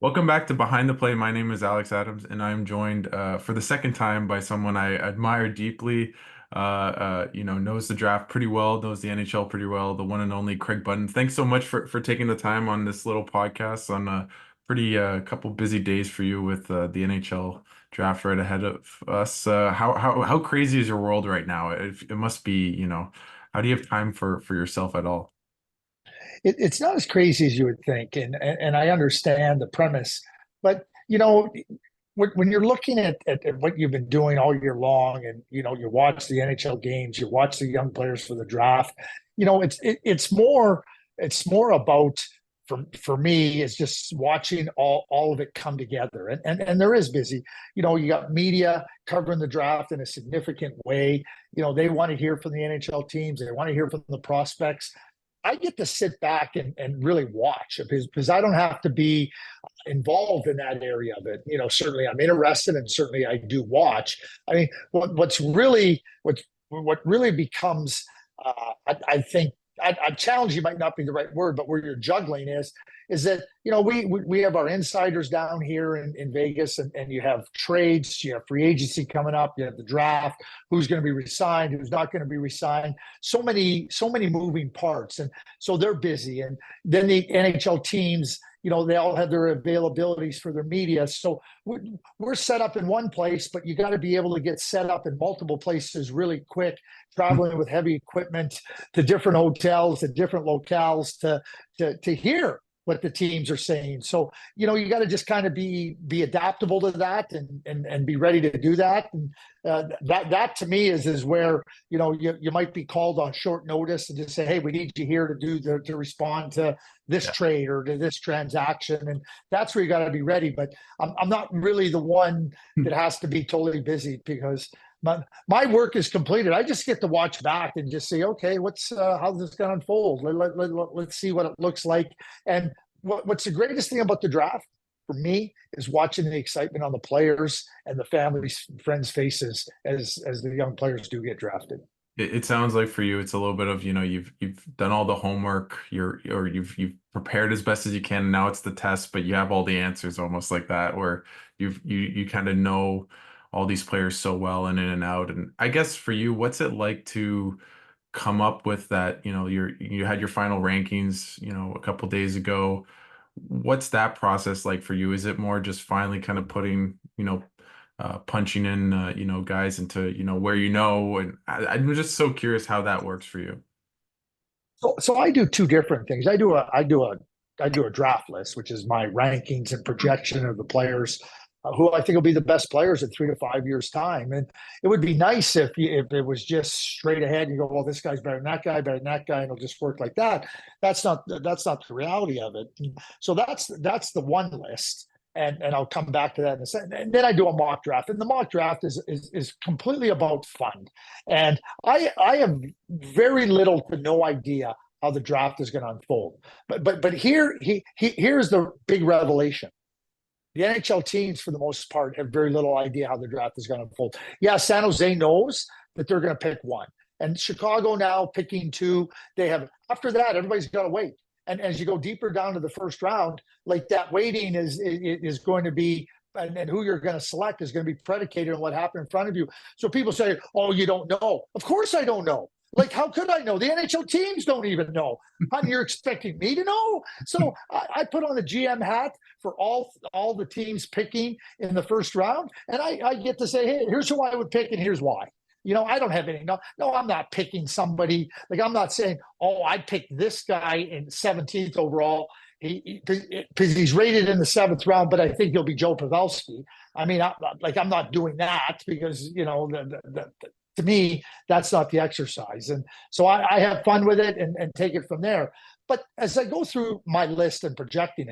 Welcome back to Behind the Play. My name is Alex Adams, and I'm joined for the second time by someone I admire deeply. Knows the draft pretty well, knows the NHL pretty well. The one and only Craig Button. Thanks so much for taking the time on this little podcast on a pretty couple busy days for you with the NHL draft right ahead of us. How crazy is your world right now? It must be, how do you have time for yourself at all? It's not as crazy as you would think, and I understand the premise, but when you're looking at what you've been doing all year long, and you watch the NHL games, you watch the young players for the draft, it's more about for me is just watching all of it come together, and there is busy. You got media covering the draft in a significant way. They want to hear from the NHL teams, they want to hear from the prospects. I get to sit back and really watch because I don't have to be involved in that area of it. Certainly I'm interested and certainly I do watch. I mean, what really becomes, I think, a challenge you might not be the right word, but where you're juggling is that we have our insiders down here in Vegas, and you have trades, you have free agency coming up, you have the draft, who's going to be resigned, who's not going to be resigned, so many moving parts, and so they're busy, and then the NHL teams, they all have their availabilities for their media. So we're set up in one place, but you got to be able to get set up in multiple places really quick, traveling with heavy equipment to different hotels, to different locales to hear what the teams are saying. So, you got to just kind of be adaptable to that and be ready to do that. And that to me is where, you might be called on short notice and just say, hey, we need you here to respond to this trade or to this transaction. And that's where you got to be ready. But I'm not really the one that has to be totally busy because my work is completed. I just get to watch back and just say, okay, how's this going to unfold? Let's see what it looks like. And what's the greatest thing about the draft for me is watching the excitement on the players and the families, friends' faces as the young players do get drafted. It sounds like for you, it's a little bit of, you've done all the homework, you've prepared as best as you can. And now it's the test, but you have all the answers almost like that, where you kind of know all these players so well and in and out. And I guess for you, what's it like to come up with that? You had your final rankings, a couple days ago. What's that process like for you? Is it more just finally kind of putting, punching in, guys into, where and I'm just so curious how that works for you. So I do two different things. I do a draft list, which is my rankings and projection of the players who I think will be the best players in 3 to 5 years' time. And it would be nice if it was just straight ahead. You go, well, this guy's better than that guy, better than that guy, and it'll just work like that. That's not the reality of it. So that's the one list. And I'll come back to that in a second. And then I do a mock draft, and the mock draft is completely about fun. And I have very little to no idea how the draft is going to unfold. But here's the big revelation. The NHL teams, for the most part, have very little idea how the draft is going to unfold. Yeah, San Jose knows that they're going to pick one, and Chicago now picking two. They have after that, everybody's got to wait. And as you go deeper down to the first round, like that waiting is going to be, and who you're going to select is going to be predicated on what happened in front of you. So people say, "Oh, you don't know." Of course, I don't know. Like, how could I know? The NHL teams don't even know. And you're expecting me to know? So I put on the GM hat for all the teams picking in the first round, and I get to say, hey, here's who I would pick, and here's why. I don't have any. No, I'm not picking somebody. Like, I'm not saying, oh, I picked this guy in 17th overall. Because he's rated in the seventh round, but I think he'll be Joe Pavelski. I mean, I'm not doing that because to me, that's not the exercise. And so I have fun with it and take it from there. But as I go through my list and projecting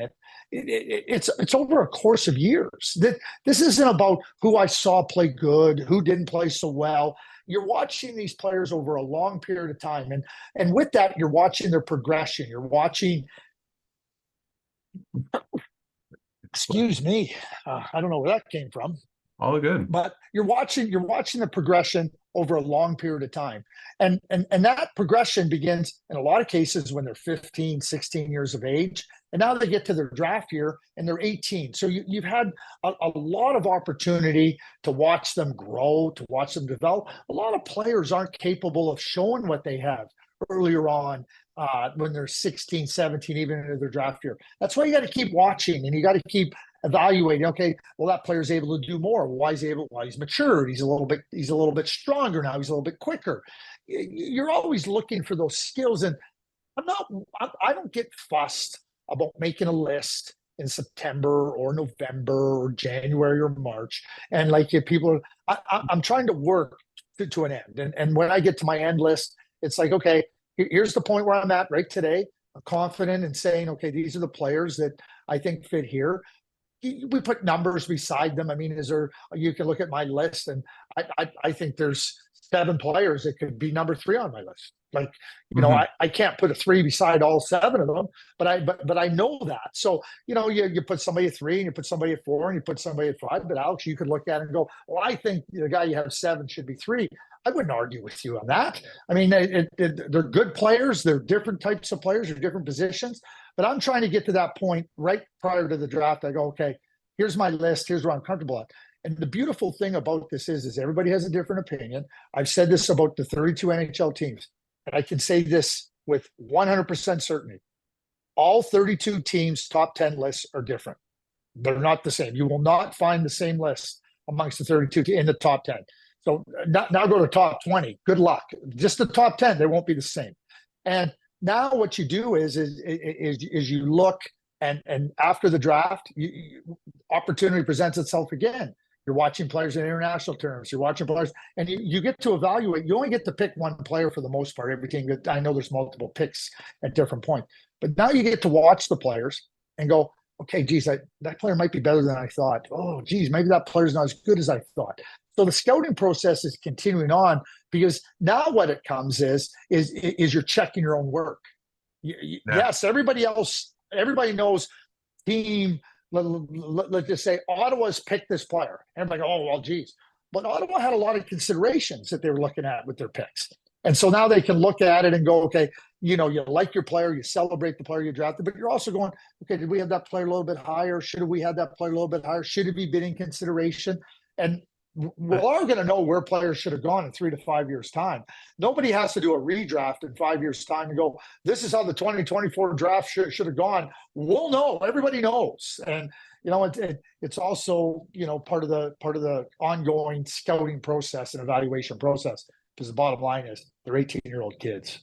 it's over a course of years. This isn't about who I saw play good, who didn't play so well. You're watching these players over a long period of time. And with that, you're watching their progression. You're watching, excuse me, I don't know where that came from. All good. But you're watching the progression over a long period of time, and that progression begins in a lot of cases when they're 15, 16 years of age, And now they get to their draft year and they're 18. So you've had a lot of opportunity to watch them grow, to watch them develop. A lot of players aren't capable of showing what they have earlier on when they're 16, 17, even into their draft year. That's why you got to keep watching and you got to keep evaluating. Okay, well, that player's able to do more. Why is he able? Why he's matured? He's a little bit stronger now. He's a little bit quicker. You're always looking for those skills. And I don't get fussed about making a list in September or November or January or March. And like if people, I'm trying to work to an end. And when I get to my end list, it's like, okay, here's the point where I'm at right today. I'm confident in saying, okay, these are the players that I think fit here. We put numbers beside them. I mean, you can look at my list and I think there's 7 players that could be number 3 on my list. Like, I can't put a 3 beside all 7 of them, but I know that. So, you put somebody at 3 and you put somebody at 4 and you put somebody at 5, but Alex, you could look at it and go, well, I think the guy you have 7 should be 3. I wouldn't argue with you on that. I mean, they're good players. They're different types of players. They're different positions. But I'm trying to get to that point right prior to the draft. I go, okay, here's my list. Here's where I'm comfortable at. And the beautiful thing about this is everybody has a different opinion. I've said this about the 32 NHL teams, and I can say this with 100% certainty. All 32 teams' top 10 lists are different. They're not the same. You will not find the same list amongst the 32 in the top 10. So now go to top 20. Good luck. Just the top 10, they won't be the same. And now what you do is you look and after the draft, opportunity presents itself again. You're watching players in international terms. You're watching players, and you get to evaluate. You only get to pick one player for the most part. Everything. I know there's multiple picks at different points, but now you get to watch the players and go, okay, geez, that player might be better than I thought. Oh, geez, maybe that player's not as good as I thought. So the scouting process is continuing on because now what it comes is you're checking your own work. Yes, everybody knows team. Let's just say Ottawa's picked this player. Everybody go, oh, well, geez. But Ottawa had a lot of considerations that they were looking at with their picks. And so now they can look at it and go, okay, you like your player, you celebrate the player you drafted, but you're also going, okay, did we have that player a little bit higher? Should we have that player a little bit higher? Should it be bidding consideration? And we're all going to know where players should have gone in 3 to 5 years' time. Nobody has to do a redraft in 5 years' time and go, this is how the 2024 draft should have gone. We'll know. Everybody knows. And, it's also, part of the ongoing scouting process and evaluation process, because the bottom line is they're 18-year-old kids.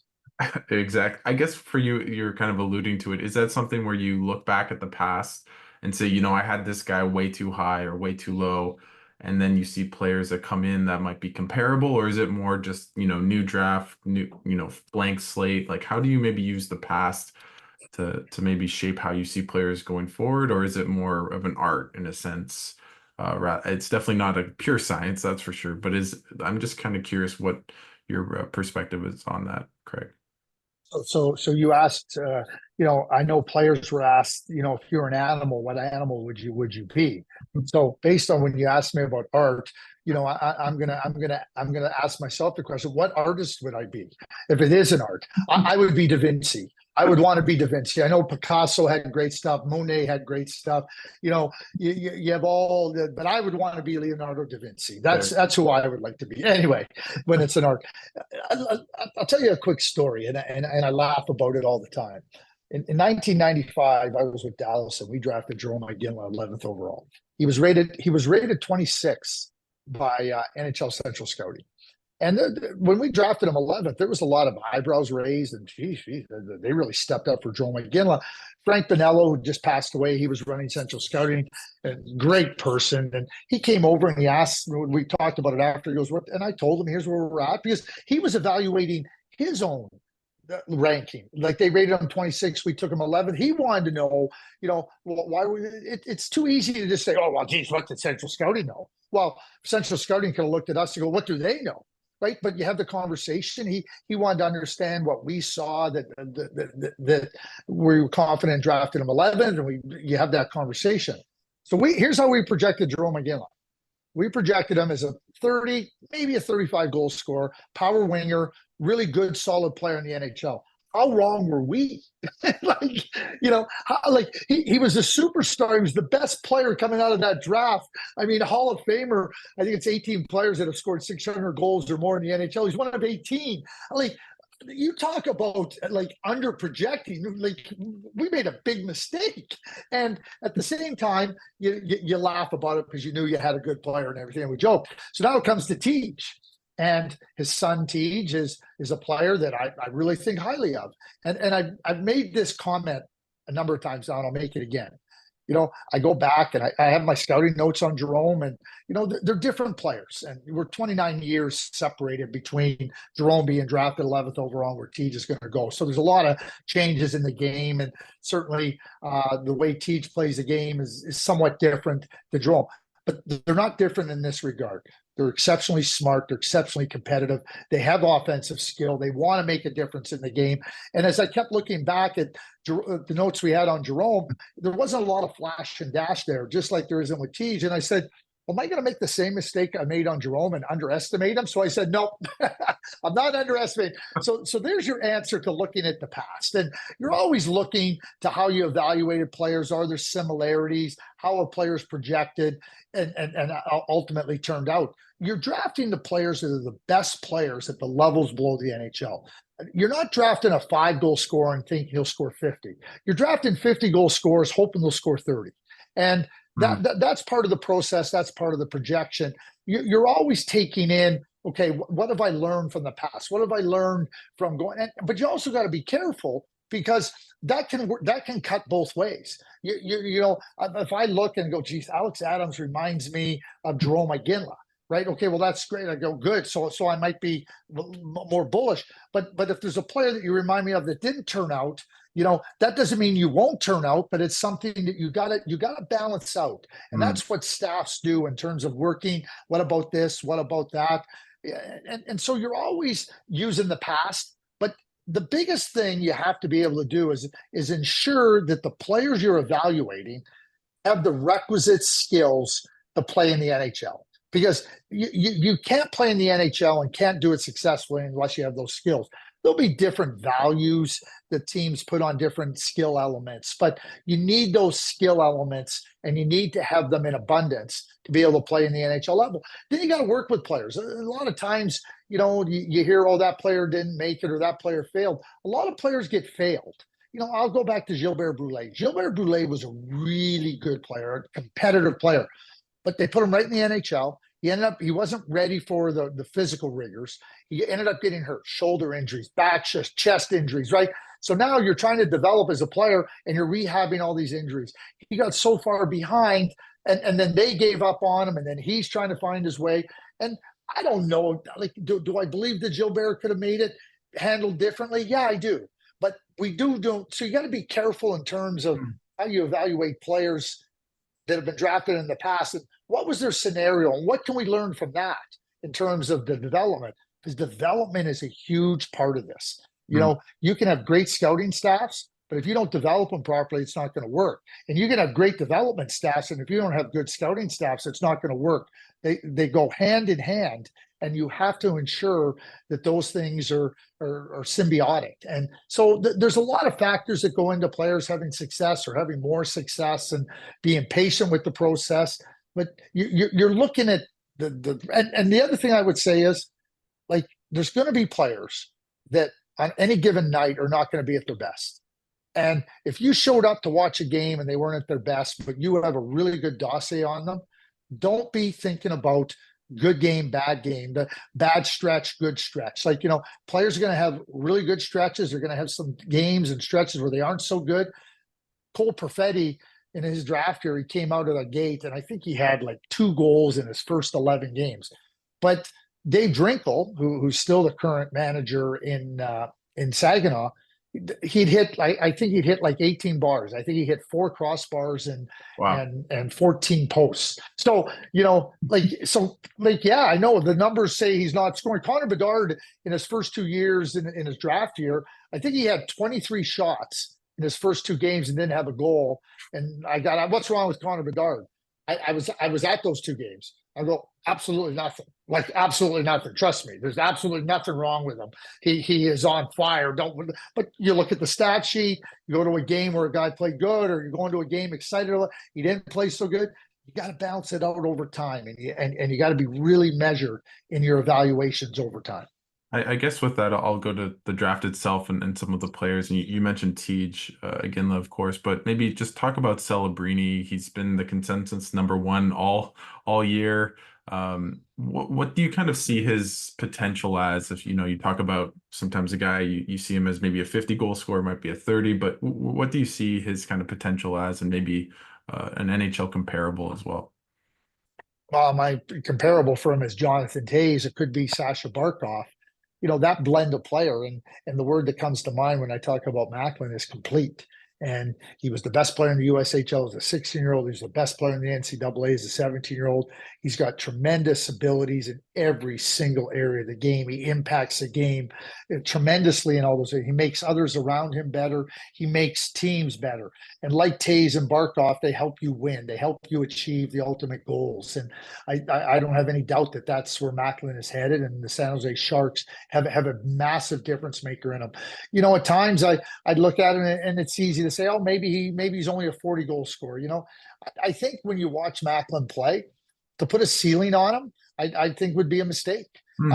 Exactly. I guess for you, you're kind of alluding to it. Is that something where you look back at the past and say, I had this guy way too high or way too low, and then you see players that come in that might be comparable? Or is it more just, new draft, new, blank slate? Like, how do you maybe use the past to maybe shape how you see players going forward? Or is it more of an art in a sense? It's definitely not a pure science, that's for sure. But I'm just kind of curious what your perspective is on that, Craig. So you asked, I know players were asked, if you're an animal, what animal would you be? So based on when you asked me about art, I'm gonna ask myself the question: what artist would I be if it is an art? I would be Da Vinci. I would want to be Da Vinci. I know Picasso had great stuff. Monet had great stuff. You have all the, but I would want to be Leonardo da Vinci. That's who I would like to be. Anyway, when it's an art, I'll tell you a quick story, and I laugh about it all the time. In 1995, I was with Dallas, and we drafted Tij Iginla 11th overall. He was rated 26 by NHL Central Scouting. And when we drafted him 11th, there was a lot of eyebrows raised, and geez, they really stepped up for Tij Iginla. Frank Bonello, who just passed away, he was running Central Scouting, a great person. And he came over and he asked, we talked about it after, he goes, what? And I told him, here's where we're at, because he was evaluating his own ranking. Like, they rated him 26, we took him 11th. He wanted to know, why it's too easy to just say, oh, well, geez, what did Central Scouting know? Well, Central Scouting could have looked at us and go, what do they know? Right, but you have the conversation. He wanted to understand what we saw, that we were confident drafted him 11th, and you have that conversation. So here's how we projected Tij Iginla. We projected him as a 30, maybe a 35 goal scorer, power winger, really good, solid player in the NHL. how wrong were we? Like, like he was a superstar. He was the best player coming out of that draft. I mean, Hall of Famer. I think it's 18 players that have scored 600 goals or more in the NHL. He's one of 18. Like, you talk about like under projecting, like we made a big mistake. And at the same time, you laugh about it because you knew you had a good player and everything. And we joke. So now it comes to Tij. And his son Tij is a player that I really think highly of. And I've made this comment a number of times now, and I'll make it again. I go back and I have my scouting notes on Jerome, and they're different players, and we're 29 years separated between Jerome being drafted 11th overall, where Tij is going to go. So there's a lot of changes in the game, and certainly the way Tij plays the game is somewhat different than Jerome. But they're not different in this regard. They're exceptionally smart. They're exceptionally competitive. They have offensive skill. They want to make a difference in the game. And as I kept looking back at the notes we had on Jerome, there wasn't a lot of flash and dash there, just like there isn't with Tij. And I said, am I going to make the same mistake I made on Jerome and underestimate him? So I said, no, I'm not underestimating. So there's your answer to looking at the past. And you're always looking to how you evaluated players. Are there similarities? How are players projected and ultimately turned out? You're drafting the players that are the best players at the levels below the NHL. You're not drafting a 5-goal scorer and thinking he'll score 50. You're drafting 50-goal scorers hoping they'll score 30. And that's part of the process. That's part of the projection. You're always taking in, okay, what have I learned from the past? What have I learned from going? But you also got to be careful, because that can cut both ways. If I look and go, geez, Alex Adams reminds me of Jerome Iginla, right? Okay, well, that's great. I go, good. So I might be more bullish. But if there's a player that you remind me of that didn't turn out, that doesn't mean you won't turn out, but it's something that you gotta balance out. And that's what staffs do in terms of working. What about this? What about that? And so you're always using the past, but the biggest thing you have to be able to do is ensure that the players you're evaluating have the requisite skills to play in the NHL. Because you can't play in the NHL and can't do it successfully unless you have those skills. There'll be different values that teams put on different skill elements, but you need those skill elements, and you need to have them in abundance to be able to play in the NHL level. Then you got to work with players. A lot of times, you hear, oh, that player didn't make it or that player failed. A lot of players get failed. I'll go back to Gilbert Brulé. Gilbert Brulé was a really good player, a competitive player, but they put him right in the NHL. He wasn't ready for the physical rigors. He ended up getting hurt, shoulder injuries, back, chest injuries, right? So now you're trying to develop as a player, and you're rehabbing all these injuries. He got so far behind, and then they gave up on him, and then he's trying to find his way. And I don't know, like, do I believe that Gilbert could have made it handled differently? Yeah, I do. But we do. So you got to be careful in terms of how you evaluate players that have been drafted in the past, and what was their scenario, and what can we learn from that in terms of the development? Because development is a huge part of this. You can have great scouting staffs, but if you don't develop them properly, it's not going to work. And you can have great development staffs, and if you don't have good scouting staffs, it's not going to work. They go hand in hand, and you have to ensure that those things are symbiotic. And so there's a lot of factors that go into players having success or having more success, and being patient with the process. But you're looking at and the other thing I would say is, like, there's going to be players that on any given night are not going to be at their best. And if you showed up to watch a game and they weren't at their best, but you have a really good dossier on them, don't be thinking about good game, the bad stretch, good stretch. Like, players are going to have really good stretches. They're going to have some games and stretches where they aren't so good. Cole Perfetti, in his draft year, he came out of the gate, and I think he had like 2 goals in his first 11 games. But Dave Drinkel, who's still the current manager in Saginaw, he'd hit, I think he'd hit like 18 bars. I think he hit 4 crossbars and 14 posts. So, yeah, I know the numbers say he's not scoring. Connor Bedard, in his first 2 years in his draft year, I think he had 23 shots in his first 2 games and didn't have a goal. And I got, what's wrong with Connor Bedard? I was at those two games. I go, absolutely nothing. Like absolutely nothing. Trust me, there's absolutely nothing wrong with him. He is on fire. Don't. But you look at the stat sheet. You go to a game where a guy played good, or you're going to a game excited. He didn't play so good. You got to balance it out over time, and you got to be really measured in your evaluations over time. I guess with that, I'll go to the draft itself and some of the players. And you mentioned Tij Iginla, of course, but maybe just talk about Celebrini. He's been the consensus number one all year. What do you kind of see his potential as? If you talk about sometimes a guy you see him as maybe a 50 goal scorer, might be a 30, but what do you see his kind of potential as, and maybe an NHL comparable as well? My comparable for him is Jonathan Toews. It could be Sasha Barkov. That blend of player, and the word that comes to mind when I talk about Macklin is complete. And he was the best player in the USHL as a 16-year-old. He's the best player in the NCAA as a 17-year-old. He's got tremendous abilities in every single area of the game. He impacts the game tremendously in all those areas. He makes others around him better. He makes teams better. And like Tays and Barkov, they help you win. They help you achieve the ultimate goals. And I don't have any doubt that that's where Macklin is headed. And the San Jose Sharks have a massive difference maker in them. At times I'd look at it and it's easy to say, oh, maybe he's only a 40 goal scorer. I think when you watch Macklin play, to put a ceiling on him, I think would be a mistake. Hmm.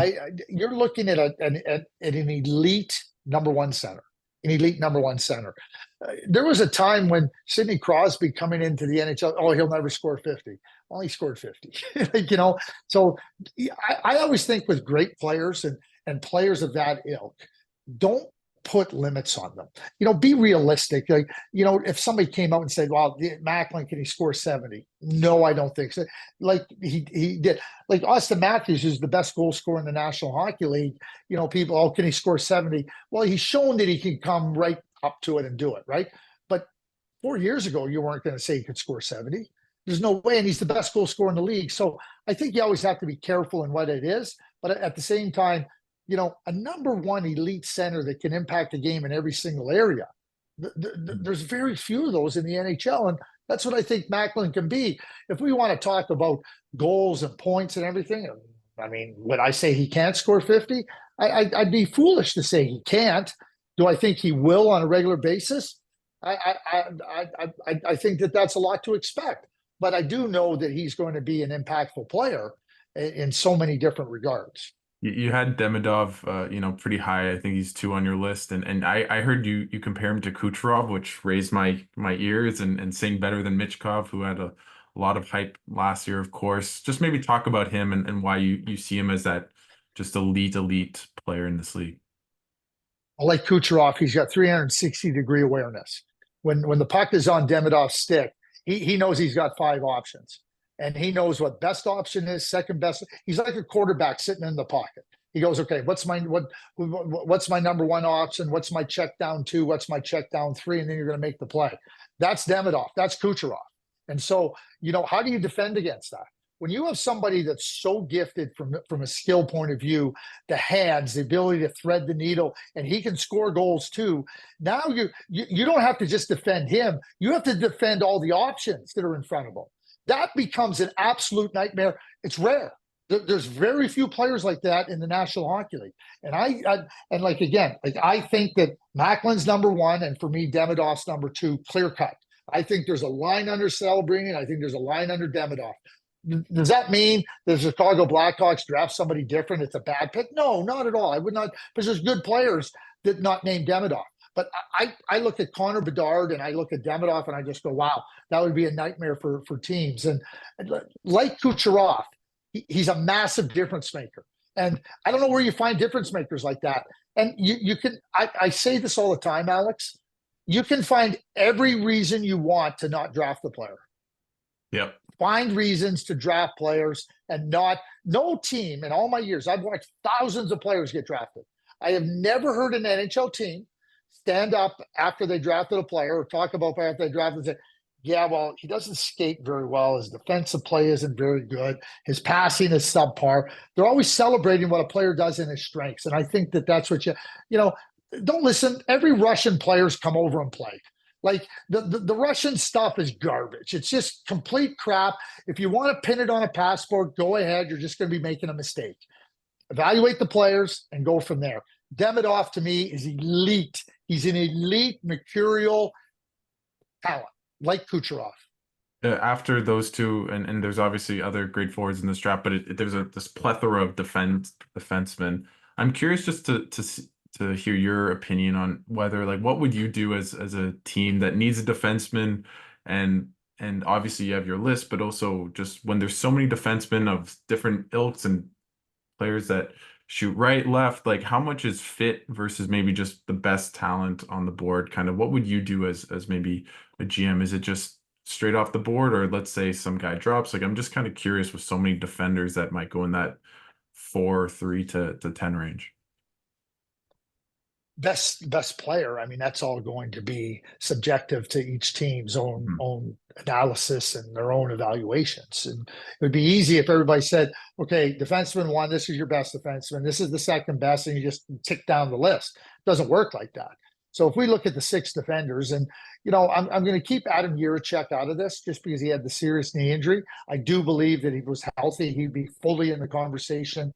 You're looking at an elite number one center. An elite number one center. There was a time when Sidney Crosby coming into the NHL, oh, he'll never score 50. Well, he scored 50. So I always think with great players and players of that ilk, don't put limits on them. Be realistic. If somebody came out and said, well, Macklin, can he score 70? No, I don't think so. Like he did. Like Austin Matthews, who's the best goal scorer in the National Hockey League, people, oh, can he score 70? Well, he's shown that he can come right up to it and do it, right? But 4 years ago, you weren't going to say he could score 70. There's no way, and he's the best goal scorer in the league. So I think you always have to be careful in what it is. But at the same time, a number one elite center that can impact the game in every single area. There's very few of those in the NHL, and that's what I think Macklin can be. If we want to talk about goals and points and everything, I mean, would I say he can't score 50? I'd be foolish to say he can't. Do I think he will on a regular basis? I think that's a lot to expect, but I do know that he's going to be an impactful player in so many different regards. You had Demidov, pretty high. I think he's 2 on your list, and I heard you compare him to Kucherov, which raised my ears and saying better than Michkov, who had a lot of hype last year, of course. Just maybe talk about him and why you see him as that just elite player in this league. Like Kucherov, he's got 360-degree awareness. When the puck is on Demidov's stick, he knows he's got 5 options. And he knows what best option is, second best. He's like a quarterback sitting in the pocket. He goes, okay, what's my number one option? What's my check down 2? What's my check down 3? And then you're going to make the play. That's Demidov. That's Kucherov. And so, how do you defend against that? When you have somebody that's so gifted from a skill point of view, the hands, the ability to thread the needle, and he can score goals too. Now you don't have to just defend him. You have to defend all the options that are in front of him. That becomes an absolute nightmare. It's rare. There's very few players like that in the National Hockey League. And I think that Macklin's number one, and for me, Demidov's number 2, clear cut. I think there's a line under Celebrini, and I think there's a line under Demidov. Does that mean the Chicago Blackhawks draft somebody different? It's a bad pick? No, not at all. I would not, because there's good players that not named Demidov. But I look at Connor Bedard and I look at Demidov and I just go, wow, that would be a nightmare for teams. And like Kucherov, he's a massive difference maker. And I don't know where you find difference makers like that. And you can, I say this all the time, Alex, you can find every reason you want to not draft the player. Yep. Find reasons to draft players and no team in all my years, I've watched thousands of players get drafted. I have never heard an NHL team stand up after they drafted a player or talk about after they drafted and say, yeah, well, he doesn't skate very well. His defensive play isn't very good. His passing is subpar. They're always celebrating what a player does in his strengths. And I think that's what don't listen. Every Russian player's come over and played. Like the Russian stuff is garbage. It's just complete crap. If you want to pin it on a passport, go ahead. You're just going to be making a mistake. Evaluate the players and go from there. Demidov to me is elite. He's an elite mercurial talent, like Kucherov. After those two, and there's obviously other great forwards in this draft, but there's this plethora of defensemen. I'm curious just to hear your opinion on whether, like, what would you do as a team that needs a defenseman, and obviously you have your list, but also just when there's so many defensemen of different ilks and players that shoot right, left, like how much is fit versus maybe just the best talent on the board? Kind of what would you do as maybe a GM? Is it just straight off the board, or let's say some guy drops? Like, I'm just kind of curious with so many defenders that might go in that 4-3 to 10 range. Best player. I mean, that's all going to be subjective to each team's own analysis and their own evaluations. And it would be easy if everybody said, okay, defenseman one, this is your best defenseman, this is the second best, and you just tick down the list. It doesn't work like that. So if we look at the 6 defenders, and I'm going to keep Adam Jiricek out of this just because he had the serious knee injury. I do believe that if he was healthy, he'd be fully in the conversation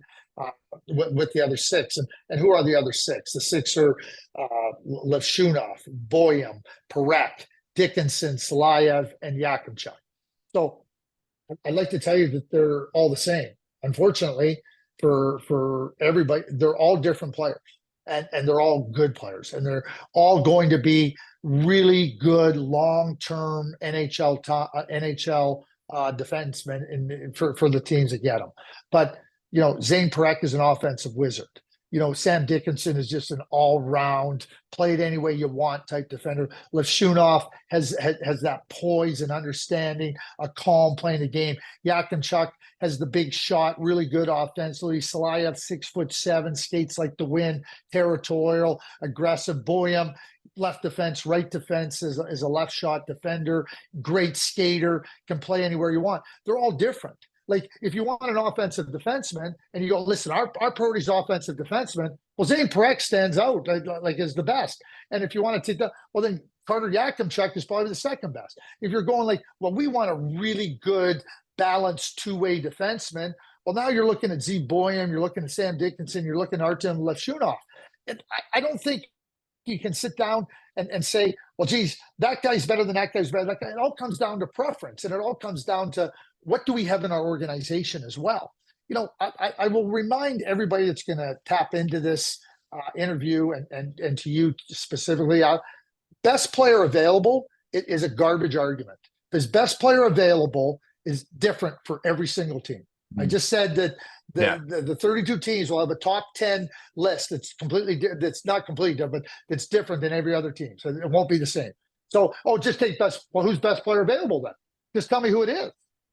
with the other 6. And who are the other 6? The 6 are Levshunov, Boyum, Parekh, Dickinson, Salayev, and Yakimchuk. So I'd like to tell you that they're all the same. Unfortunately, for everybody, they're all different players. And they're all good players, and they're all going to be really good long-term NHL defensemen for the teams that get them. But Zane Parekh is an offensive wizard. Sam Dickinson is just an all-round, play it any way you want type defender. Levshunov has that poise and understanding, a calm playing the game. Yakimchuk has the big shot, really good offensively. Salayev, 6'7", skates like the wind, territorial, aggressive. Boyum, left defense, right defense, is a left shot defender, great skater, can play anywhere you want. They're all different. Like, if you want an offensive defenseman and you go, listen, our priority is offensive defenseman, well, Zane Parekh stands out like is the best. And if you want to take that, well, then Carter Yakimchuk is probably the second best. If you're going like, well, we want a really good, balanced two-way defenseman, well, now you're looking at Z Boyum, you're looking at Sam Dickinson, you're looking at Artem Levshunov. And I don't think you can sit down and say, well, geez, that guy's better than that guy's better than that guy. It all comes down to preference, and it all comes down to what do we have in our organization as well. I will remind everybody that's going to tap into this interview and to you specifically, best player available is a garbage argument, because best player available is different for every single team. I just said that the 32 teams will have a top 10 list that's not completely different, but that's different than every other team. So it won't be the same. So, just take who's best player available then? Just tell me who it is.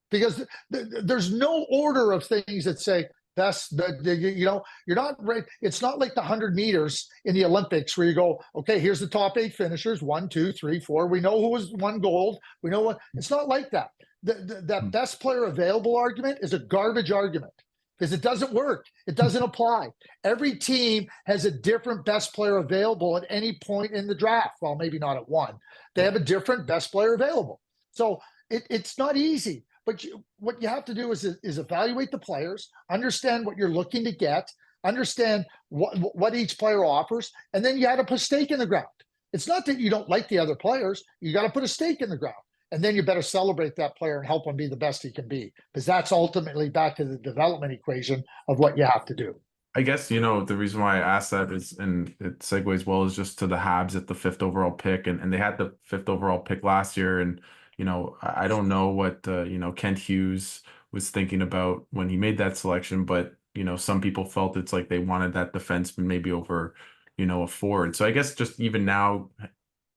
Because there's no order of things that say best. You're not right. It's not like the 100 meters in the Olympics where you go, okay, here's the top 8 finishers, 1, 2, 3, 4. We know who was won gold. We know what. It's not like that. That best player available argument is a garbage argument, because it doesn't work. It doesn't apply. Every team has a different best player available at any point in the draft. Well, maybe not at one. They have a different best player available. So it's not easy. But what you have to do is evaluate the players, understand what you're looking to get, understand what each player offers, and then you got to put a stake in the ground. It's not that you don't like the other players. You got to put a stake in the ground. And then you better celebrate that player and help him be the best he can be, because that's ultimately back to the development equation of what you have to do. I guess, the reason why I asked that is, and it segues well, is just to the Habs at the 5th overall pick. And they had the 5th overall pick last year. And I don't know what, Kent Hughes was thinking about when he made that selection, but, some people felt it's like they wanted that defenseman maybe over, a forward. So I guess just even now,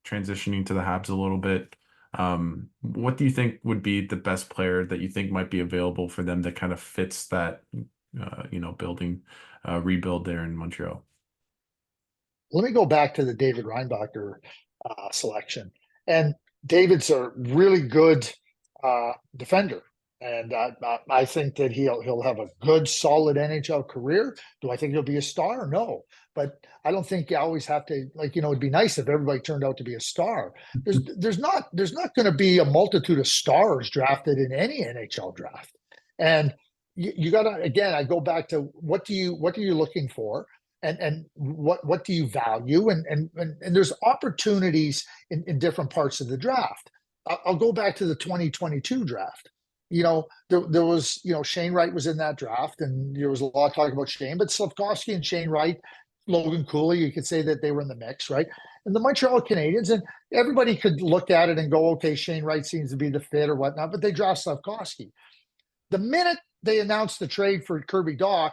transitioning to the Habs a little bit, what do you think would be the best player that you think might be available for them that kind of fits that, building, rebuild there in Montreal? Let me go back to the David Reinbacher selection. And David's a really good defender. And I think that he'll have a good, solid NHL career. Do I think he'll be a star? No, but I don't think you always have to, like, it'd be nice if everybody turned out to be a star. There's not going to be a multitude of stars drafted in any NHL draft, and you got to, again, I go back to what are you looking for, and what do you value, and there's opportunities in different parts of the draft. I'll go back to the 2022 draft. There was, Shane Wright was in that draft, and there was a lot of talk about Shane, but Slafkovsky and Shane Wright, Logan Cooley, you could say that they were in the mix, right? And the Montreal Canadiens, and everybody could look at it and go, okay, Shane Wright seems to be the fit or whatnot, but they draft Slafkovsky. The minute they announced the trade for Kirby Dach,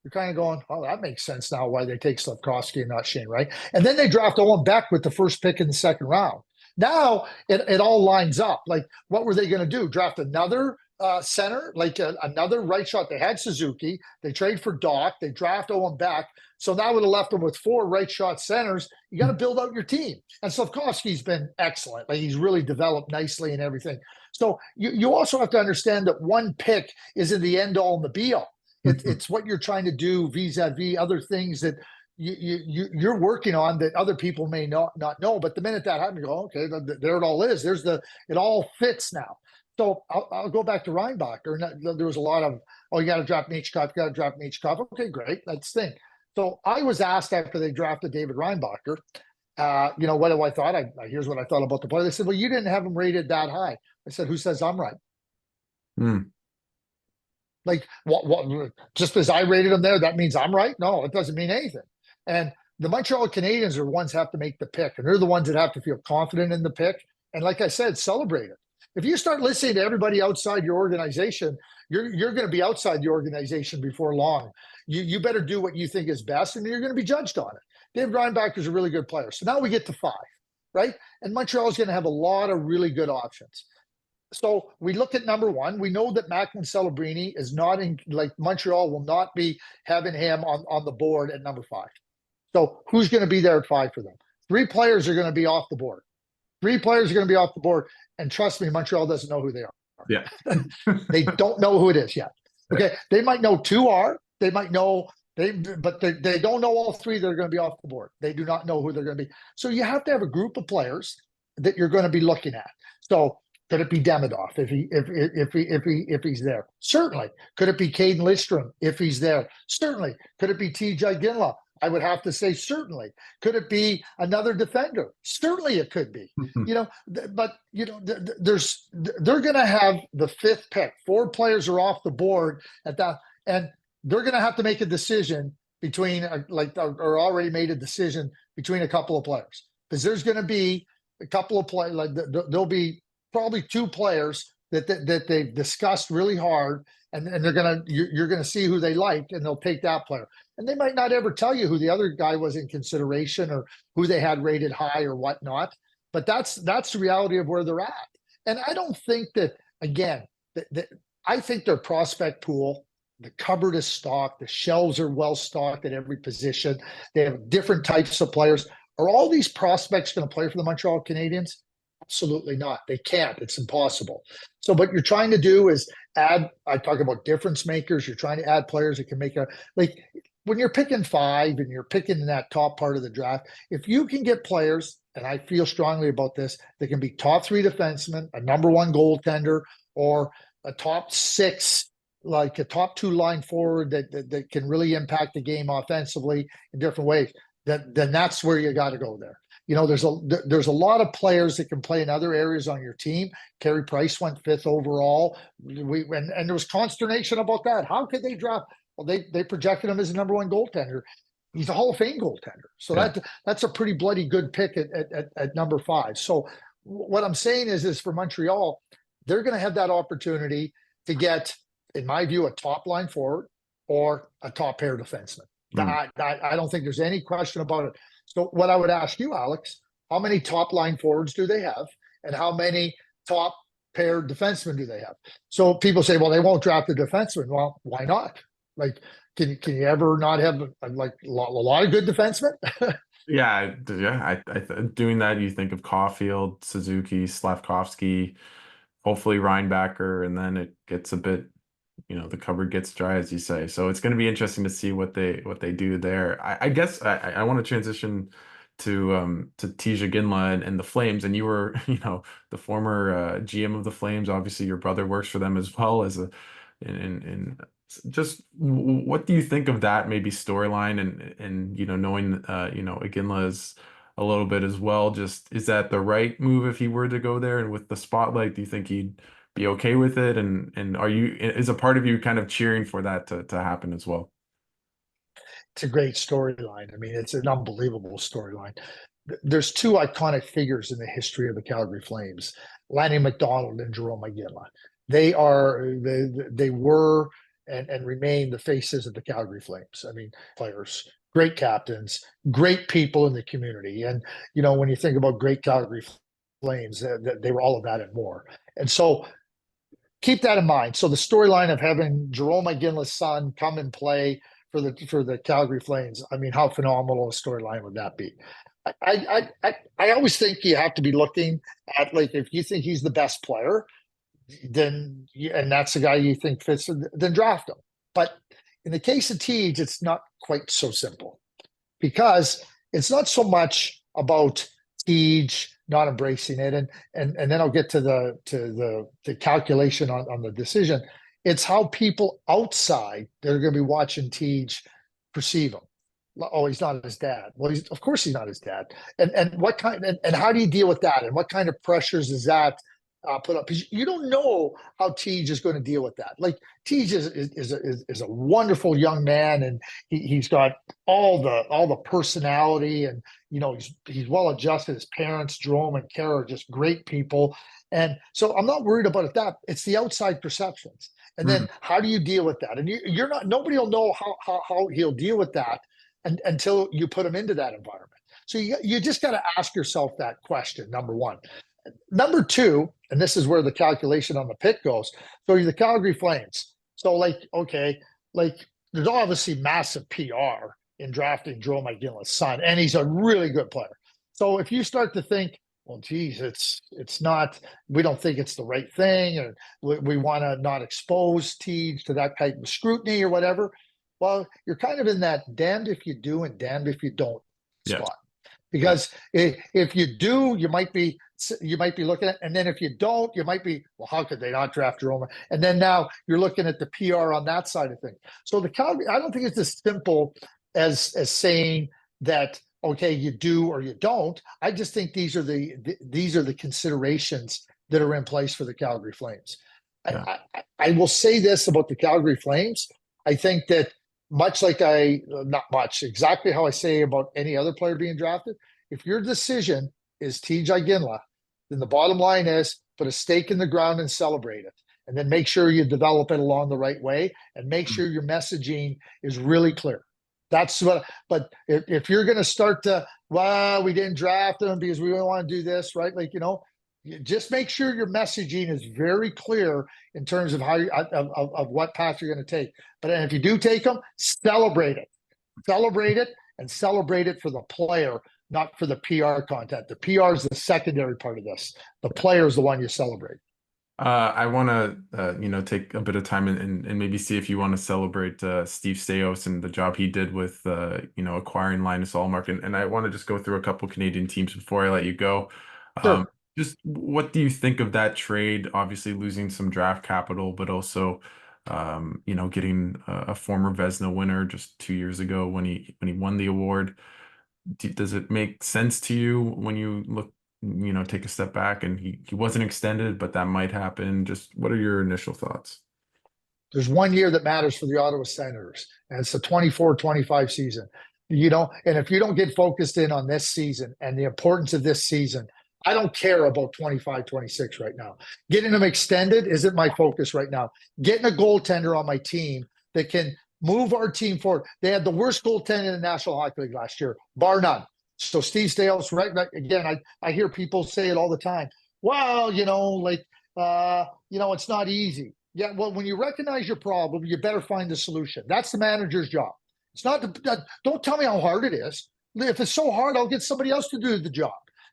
you're kind of going, oh, that makes sense now why they take Slafkovsky and not Shane Wright. And then they draft Owen Beck with the first pick in the second round. Now it all lines up. Like, what were they going to do? Draft another center, like another right shot? They had Suzuki. They trade for Dach. They draft Owen Beck. So now would have left them with 4 right shot centers. You got to build out your team. And Slafkovsky's been excellent. Like, he's really developed nicely and everything. So you also have to understand that one pick isn't the end all and the be all. It's what you're trying to do vis-a-vis other things that you're working on that other people may not know. But the minute that happens, you go, okay, there it all is. It all fits now. So I'll go back to Reinbacher. There was a lot of, you got to drop Michkov, you got to drop Michkov. Okay, great. Let's think. So I was asked after they drafted David Reinbacher, what do I thought? Here's what I thought about the player. They said, well, you didn't have him rated that high. I said, who says I'm right? Like, what? Just because I rated him there, that means I'm right? No, it doesn't mean anything. And the Montreal Canadiens are the ones that have to make the pick, and they're the ones that have to feel confident in the pick. And like I said, celebrate it. If you start listening to everybody outside your organization, you're going to be outside the organization before long. You better do what you think is best, and you're going to be judged on it. David Reinbacher is a really good player. So now we get to 5, right? And Montreal is going to have a lot of really good options. So we look at number 1. We know that Macklin Celebrini is not in, like, Montreal will not be having him on the board at number 5. So who's going to be there at 5 for them? 3 players are going to be off the board. 3 players are going to be off the board. And trust me, Montreal doesn't know who they are. Yeah. They don't know who it is yet. Okay. They might know 2 are. They might know, but they don't know all 3 that are going to be off the board. They do not know who they're going to be. So you have to have a group of players that you're going to be looking at. So could it be Demidov if he's there? Certainly. Could it be Caden Lidstrom if he's there? Certainly. Could it be Tij Iginla? I would have to say certainly. Could it be another defender? Certainly it could be. But they're going to have the 5th pick. 4 players are off the board at that, and they're going to have to make a decision between, or already made a decision between a couple of players, because there's going to be a couple of players. Like, there'll be probably 2 players that they've discussed really hard, and you're gonna see who they like, and they'll take that player. And they might not ever tell you who the other guy was in consideration or who they had rated high or whatnot. But that's the reality of where they're at. And I don't think that, again, I think their prospect pool, the cupboard is stocked, the shelves are well stocked at every position. They have different types of players. Are all these prospects going to play for the Montreal Canadiens? Absolutely not. They can't. It's impossible. So what you're trying to do is add, I talk about difference makers. You're trying to add players that can make when you're picking 5 and you're picking in that top part of the draft, if you can get players, and I feel strongly about this, that can be top 3 defensemen, a number 1 goaltender, or a top 6, like a top 2 line forward that can really impact the game offensively in different ways, then that's where you got to go there. There's a lot of players that can play in other areas on your team. Carey Price went 5th overall. And there was consternation about that. How could they draft? Well, they projected him as a number 1 goaltender. He's a Hall of Fame goaltender. So that's a pretty bloody good pick at number 5. So what I'm saying is for Montreal, they're going to have that opportunity to get, in my view, a top line forward or a top pair defenseman. I don't think there's any question about it. So what I would ask you, Alex, how many top line forwards do they have, and how many top pair defensemen do they have? So people say, well, they won't draft a defenseman. Well, why not? Like, can you ever not have a lot of good defensemen? Yeah. Doing that, you think of Caulfield, Suzuki, Slafkovsky, hopefully Reinbacker, and then it gets a bit, the cupboard gets dry, as you say. So it's going to be interesting to see what they do there. I guess I want to transition to Tij Iginla and the Flames, and you were the former GM of the Flames. Obviously, your brother works for them as well as a and just what do you think of that maybe storyline and knowing Iginla is a little bit as well. Just is that the right move if he were to go there and with the spotlight? Do you think he'd be okay with it? And is a part of you kind of cheering for that to happen as well? It's a great storyline. I mean, it's an unbelievable storyline. There's two iconic figures in the history of the Calgary Flames: Lanny McDonald and Jarome Iginla. They were and remain the faces of the Calgary Flames. I mean, players, great captains, great people in the community. And when you think about great Calgary Flames, they were all of that and more. And so keep that in mind. So the storyline of having Jarome Iginla's son come and play for the Calgary Flames, I mean, how phenomenal a storyline would that be? I always think you have to be looking at, like, if you think he's the best player, then and that's the guy you think fits, then draft him. But in the case of Tej, it's not quite so simple, because it's not so much about Tej not embracing it, and then I'll get to the calculation on the decision. It's how people outside that are going to be watching Tej perceive him. Oh, he's not his dad. Well, of course he's not his dad. And what kind and how do you deal with that? And what kind of pressures does that put up? Because you don't know how Tej is going to deal with that. Like, Tej is a wonderful young man, and he's got all the personality, and he's well adjusted. His parents, Jerome and Kara, are just great people, and so I'm not worried about that. It's the outside perceptions, and then how do you deal with that? And you're not. Nobody will know how he'll deal with that until you put him into that environment. So you just got to ask yourself that question, number one. Number two, and this is where the calculation on the pick goes. So you're the Calgary Flames. So, okay, there's obviously massive PR in drafting Jarome Iginla's son, and he's a really good player. So if you start to think, well, geez, it's not, we don't think it's the right thing, and we want to not expose Tej to that type of scrutiny or whatever, well, you're kind of in that damned if you do and damned if you don't spot. Because if you do, you might be looking at, and then if you don't, you might be, well, how could they not draft Jerome? And then now you're looking at the PR on that side of things. So the Calgary, I don't think it's as simple as saying that, okay, you do or you don't. I just think these are the considerations that are in place for the Calgary Flames. Yeah. I will say this about the Calgary Flames. I think that exactly how I say about any other player being drafted, if your decision is Tij Iginla, then the bottom line is put a stake in the ground and celebrate it. And then make sure you develop it along the right way, and make sure your messaging is really clear. That's what, but if you're going to start to, well, we didn't draft him because we don't want to do this, right? Just make sure your messaging is very clear in terms of how of what path you're going to take. But if you do take them, celebrate it, and celebrate it for the player, not for the PR content. The PR is the secondary part of this. The player is the one you celebrate. I want to, take a bit of time and maybe see if you want to celebrate Steve Staios and the job he did with, acquiring Linus Ullmark. And I want to just go through a couple Canadian teams before I let you go. Sure. Just what do you think of that trade? Obviously losing some draft capital, but also, getting a former Vezina winner just 2 years ago when he won the award. Does it make sense to you when you look, take a step back and he wasn't extended, but that might happen? Just what are your initial thoughts? There's 1 year that matters for the Ottawa Senators, and it's the 24-25 season. And if you don't get focused in on this season and the importance of this season, I don't care about 25-26 right now. Getting them extended isn't my focus right now. Getting a goaltender on my team that can move our team forward. They had the worst goaltender in the National Hockey League last year, bar none. So Steve Staios, right? Again, I hear people say it all the time. Well, it's not easy. Yeah, well, when you recognize your problem, you better find the solution. That's the manager's job. It's not don't tell me how hard it is. If it's so hard, I'll get somebody else to do the job.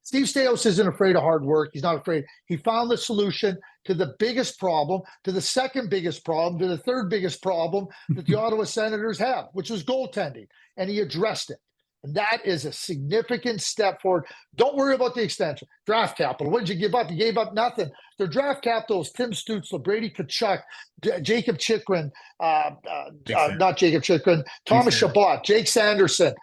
Steve Stais isn't afraid of hard work. He's not afraid. He found the solution to the biggest problem, to the second biggest problem, to the third biggest problem that the Ottawa Senators have, which was goaltending, and he addressed it. And that is a significant step forward. Don't worry about the extension. Draft capital. What did you give up? You gave up nothing. Their draft capital is Tim Stützle, Brady Tkachuk, Jacob Chychrun, not Jacob Chychrun, Thomas Chabot, Jake Sanderson.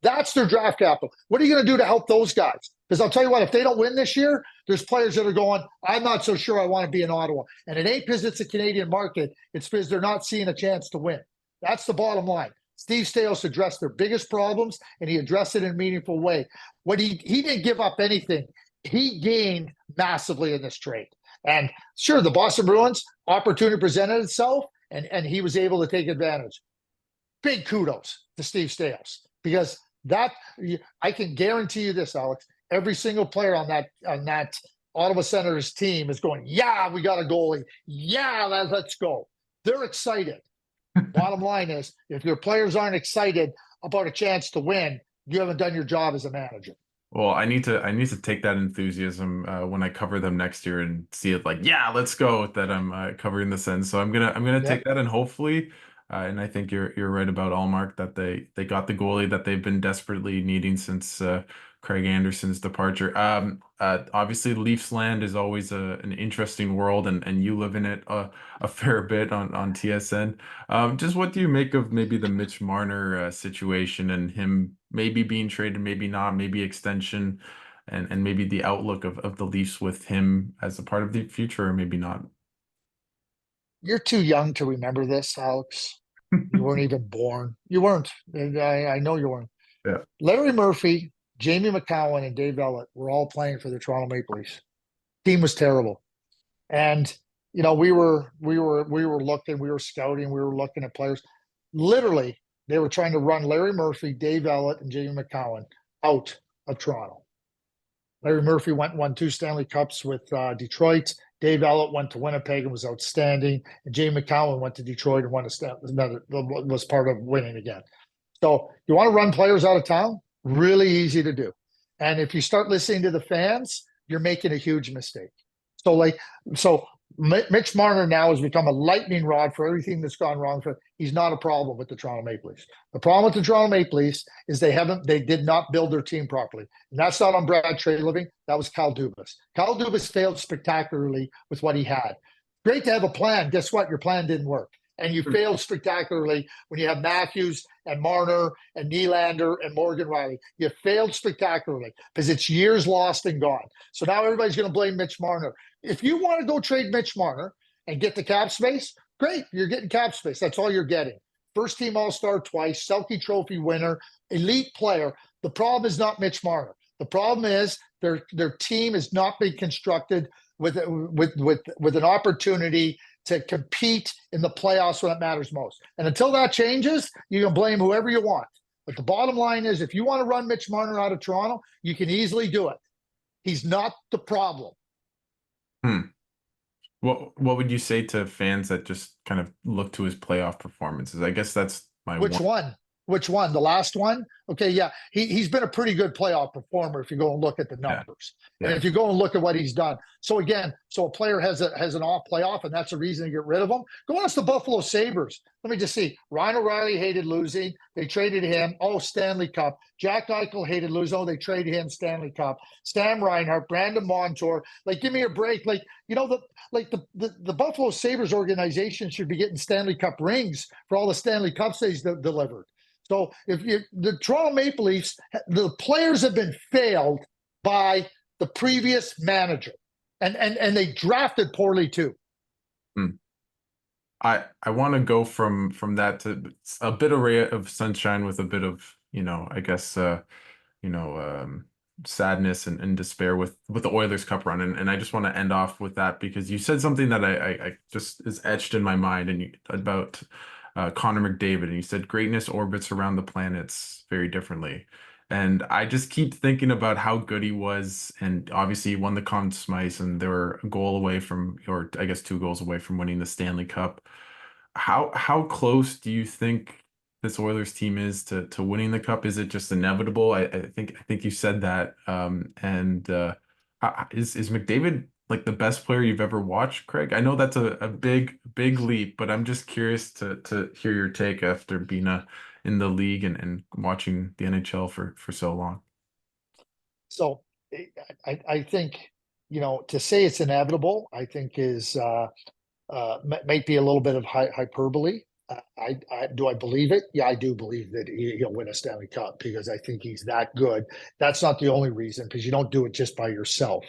That's their draft capital. What are you going to do to help those guys? Because I'll tell you what, if they don't win this year, there's players that are going, I'm not so sure I want to be in Ottawa. And it ain't because it's a Canadian market. It's because they're not seeing a chance to win. That's the bottom line. Steve Stais addressed their biggest problems, and he addressed it in a meaningful way. What he didn't give up anything. He gained massively in this trade. And sure, the Boston Bruins opportunity presented itself, and he was able to take advantage. Big kudos to Steve Stais, because that, I can guarantee you this, Alex, every single player on that Ottawa Senators team is going, yeah, we got a goalie. Yeah, let's go. They're excited. Bottom line is, if your players aren't excited about a chance to win, you haven't done your job as a manager. Well, I need to take that enthusiasm when I cover them next year and see it like, yeah, let's go, that I'm covering the Sens. So I'm gonna take that, and hopefully, and I think you're right about Ullmark, that they got the goalie that they've been desperately needing since Craig Anderson's departure. Obviously, Leafs land is always an interesting world, and you live in it a fair bit on TSN. Just what do you make of maybe the Mitch Marner situation, and him maybe being traded, maybe not, maybe extension, and maybe the outlook of the Leafs with him as a part of the future, or maybe not? You're too young to remember this, Alex. You weren't even born. You weren't. I know you weren't. Yeah. Larry Murphy, Jamie McCowan, and Dave Ellett were all playing for the Toronto Maple Leafs. Team was terrible. And we were looking, we were scouting, we were looking at players. Literally, they were trying to run Larry Murphy, Dave Ellett, and Jamie McCowan out of Toronto. Larry Murphy went and won 2 Stanley Cups with Detroit. Dave Ellett went to Winnipeg and was outstanding. And Jamie McCowan went to Detroit and was part of winning again. So you want to run players out of town? Really easy to do. And if you start listening to the fans, you're making a huge mistake. So Mitch Marner now has become a lightning rod for everything that's gone wrong for. He's not a problem with the Toronto Maple Leafs. The problem with the Toronto Maple Leafs is they did not build their team properly. And that's not on Brad Treliving. That was Kyle Dubas. Kyle Dubas failed spectacularly with what he had. Great to have a plan. Guess what? Your plan didn't work. And you failed spectacularly when you have Matthews and Marner and Nylander and Morgan Riley. You failed spectacularly because it's years lost and gone. So now everybody's going to blame Mitch Marner. If you want to go trade Mitch Marner and get the cap space, great. You're getting cap space. That's all you're getting. First team All-Star twice, Selke Trophy winner, elite player. The problem is not Mitch Marner. The problem is their team is not being constructed with an opportunity to compete in the playoffs when it matters most. And until that changes, you can blame whoever you want. But the bottom line is, if you want to run Mitch Marner out of Toronto, you can easily do it. He's not the problem. What would you say to fans that just kind of look to his playoff performances? I guess that's my Which one? Which one? The last one? Okay, yeah. He's been a pretty good playoff performer if you go and look at the numbers. Yeah. And if you go and look at what he's done. So again, a player has an off playoff, and that's a reason to get rid of him. Go ask the Buffalo Sabres. Let me just see. Ryan O'Reilly hated losing. They traded him. Oh, Stanley Cup. Jack Eichel hated losing. Oh, they traded him. Stanley Cup. Sam Reinhart, Brandon Montour. Give me a break. The Buffalo Sabres organization should be getting Stanley Cup rings for all the Stanley Cups they've delivered. So if the Toronto Maple Leafs, the players have been failed by the previous manager, and they drafted poorly too. I want to go from that to a bit of ray of sunshine with a bit of I guess sadness and despair with the Oilers Cup run, and I just want to end off with that because you said something that I just is etched in my mind about Connor McDavid, and you said greatness orbits around the planets very differently. And I just keep thinking about how good he was, and obviously he won the Conn Smythe, and they were a goal away from, or I guess 2 goals away from winning the Stanley Cup. How close do you think this Oilers team is to winning the cup? Is it just inevitable? I think you said that. And is McDavid like the best player you've ever watched, Craig? I know that's a big leap, but I'm just curious to hear your take after being in the league and watching the NHL for so long. So I think, to say it's inevitable, I think is might be a little bit of hyperbole. Do I believe it? Yeah, I do believe that he'll win a Stanley Cup because I think he's that good. That's not the only reason, because you don't do it just by yourself.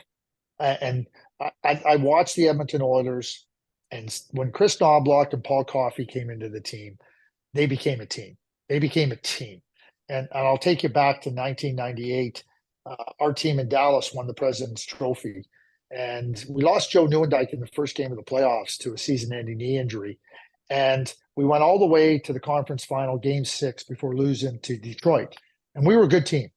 And I watched the Edmonton Oilers, and when Chris Knobloch and Paul Coffey came into the team, they became a team. They became a team. And I'll take you back to 1998. Our team in Dallas won the President's Trophy. And we lost Joe Nieuwendyk in the first game of the playoffs to a season-ending knee injury. And we went all the way to the conference final, game 6, before losing to Detroit. And we were a good team.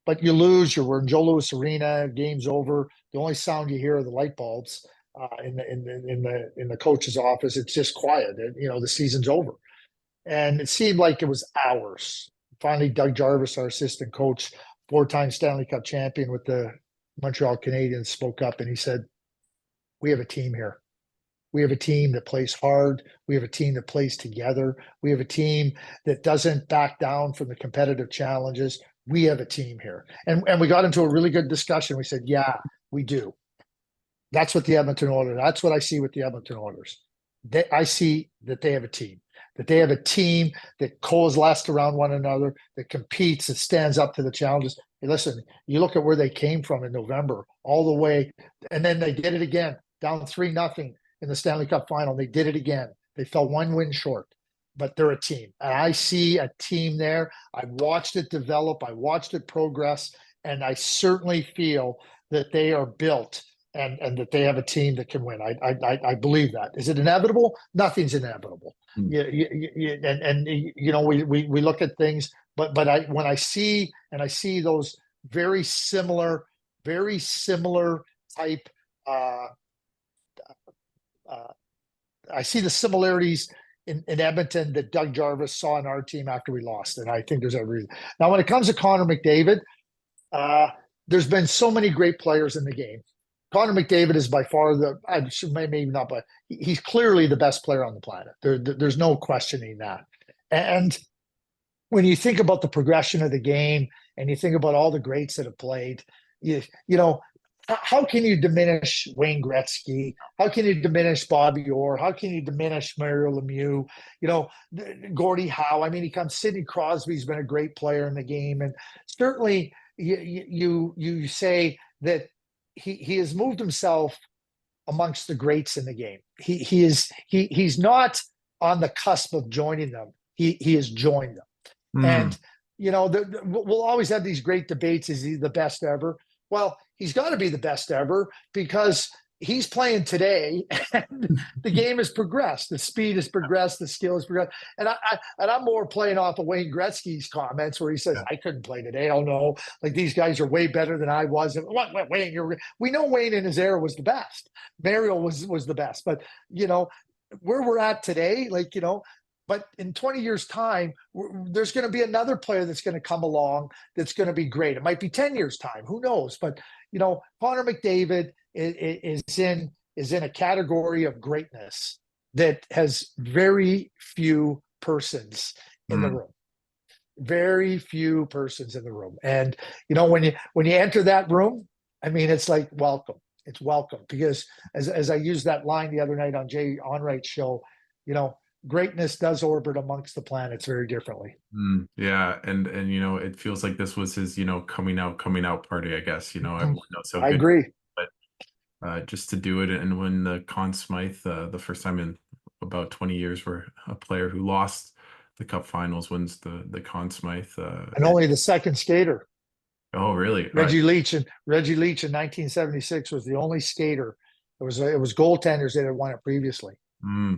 But you lose, you're in Joe Louis Arena, game's over. The only sound you hear are the light bulbs in the coach's office. It's just quiet. The season's over. And it seemed like it was hours. Finally, Doug Jarvis, our assistant coach, 4-time Stanley Cup champion with the Montreal Canadiens, spoke up and he said, "We have a team here. We have a team that plays hard. We have a team that plays together. We have a team that doesn't back down from the competitive challenges. We have a team here." And we got into a really good discussion. We said, yeah, we do. That's what the Edmonton Oilers, that's what I see with the Edmonton Oilers. I see that they have a team. That they have a team that coalesces around one another, that competes, that stands up to the challenges. Hey, listen, you look at where they came from in November, all the way, and then they did it again, down 3-0 in the Stanley Cup final. They did it again. They fell 1 win short, but they're a team. And I see a team there. I watched it develop. I watched it progress, and I certainly feel that they are built and that they have a team that can win. I believe that. Is it inevitable? Nothing's inevitable. Mm. We look at things, but when I see those very similar type. I see the similarities in Edmonton that Doug Jarvis saw in our team after we lost, and I think there's a reason. Now, when it comes to Connor McDavid, there's been so many great players in the game. Connor McDavid is by far maybe not, but he's clearly the best player on the planet. There's no questioning that. And when you think about the progression of the game and you think about all the greats that have played, how can you diminish Wayne Gretzky? How can you diminish Bobby Orr? How can you diminish Mario Lemieux? Gordie Howe. I mean, Sidney Crosby's been a great player in the game, and certainly you say that he has moved himself amongst the greats in the game. He's not on the cusp of joining them. He has joined them. Mm. And we'll always have these great debates. Is he the best ever? Well, he's got to be the best ever because he's playing today and the game has progressed. The speed has progressed. The skill has progressed. And I'm more playing off of Wayne Gretzky's comments where he says, I couldn't play today. Oh, no. Like, these guys are way better than I was. And Wayne, we know Wayne in his era was the best. Mario was the best. But, where we're at today, but in 20 years' time, there's going to be another player that's going to come along that's going to be great. It might be 10 years' time. Who knows? But, Connor McDavid is in a category of greatness that has very few persons in the room. Very few persons in the room. And, when you enter that room, I mean, it's like welcome. It's welcome. Because as I used that line the other night on Jay Onright's show, greatness does orbit amongst the planets very differently. Yeah, and it feels like this was his coming out party, I guess. Everyone knows how I good, agree. but just to do it and win the Conn Smythe, the first time in about 20 years where a player who lost the Cup Finals wins the Conn Smythe, and only the second skater. Oh, really? Reggie Leach in 1976 was the only skater. It was goaltenders that had won it previously.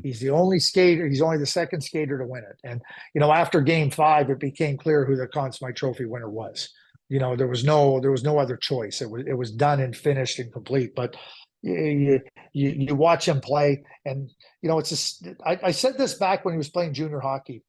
He's the only skater. He's only the second skater to win it. And, after game 5, it became clear who the Conn Smythe Trophy winner was. There was no other choice. It was done and finished and complete. But you watch him play, and, it's just, I said this back when he was playing junior hockey.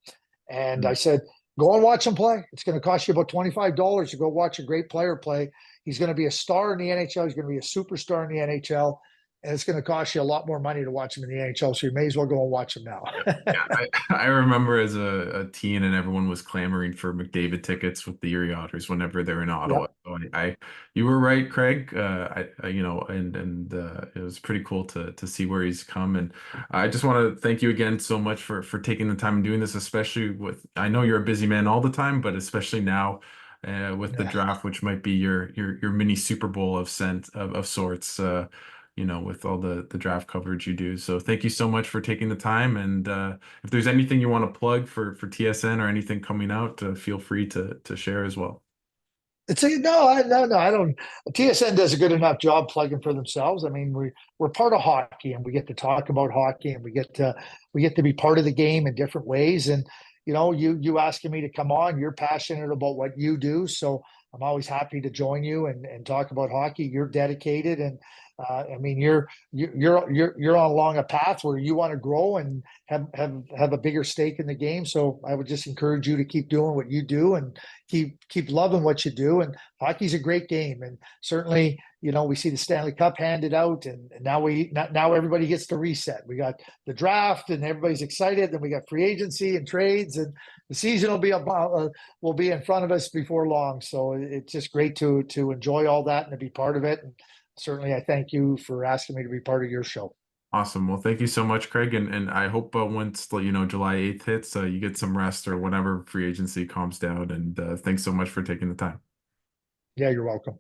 And I Mm. said, go and watch him play. It's going to cost you about $25 to go watch a great player play. He's going to be a star in the NHL. He's going to be a superstar in the NHL. And it's going to cost you a lot more money to watch him in the NHL. So you may as well go and watch him now. Yeah, yeah. I remember as a teen, and everyone was clamoring for McDavid tickets with the Erie Otters whenever they're in Ottawa. Yep. So you were right, Craig. It was pretty cool to see where he's come, and I just want to thank you again so much for taking the time and doing this, especially with. I know you're a busy man all the time, but especially now. With the Yeah. draft, which might be your mini Super Bowl of sorts. With all the draft coverage you do. So thank you so much for taking the time. And if there's anything you want to plug for TSN or anything coming out, feel free to share as well. It's a no. I don't. TSN does a good enough job plugging for themselves. I mean, we're part of hockey, and we get to talk about hockey, and we get to be part of the game in different ways. And you asking me to come on, you're passionate about what you do, so I'm always happy to join you and talk about hockey. You're dedicated, and I mean, you're on along a path where you want to grow and have a bigger stake in the game. So I would just encourage you to keep doing what you do and keep loving what you do. And hockey's a great game, and certainly we see the Stanley Cup handed out, and now everybody gets to reset. We got the draft, and everybody's excited. Then we got free agency and trades, and the season will be in front of us before long. So it's just great to enjoy all that and to be part of it. And certainly, I thank you for asking me to be part of your show. Awesome. Well, thank you so much, Craig. And I hope once July 8th hits, you get some rest or whenever free agency calms down. And thanks so much for taking the time. Yeah, you're welcome.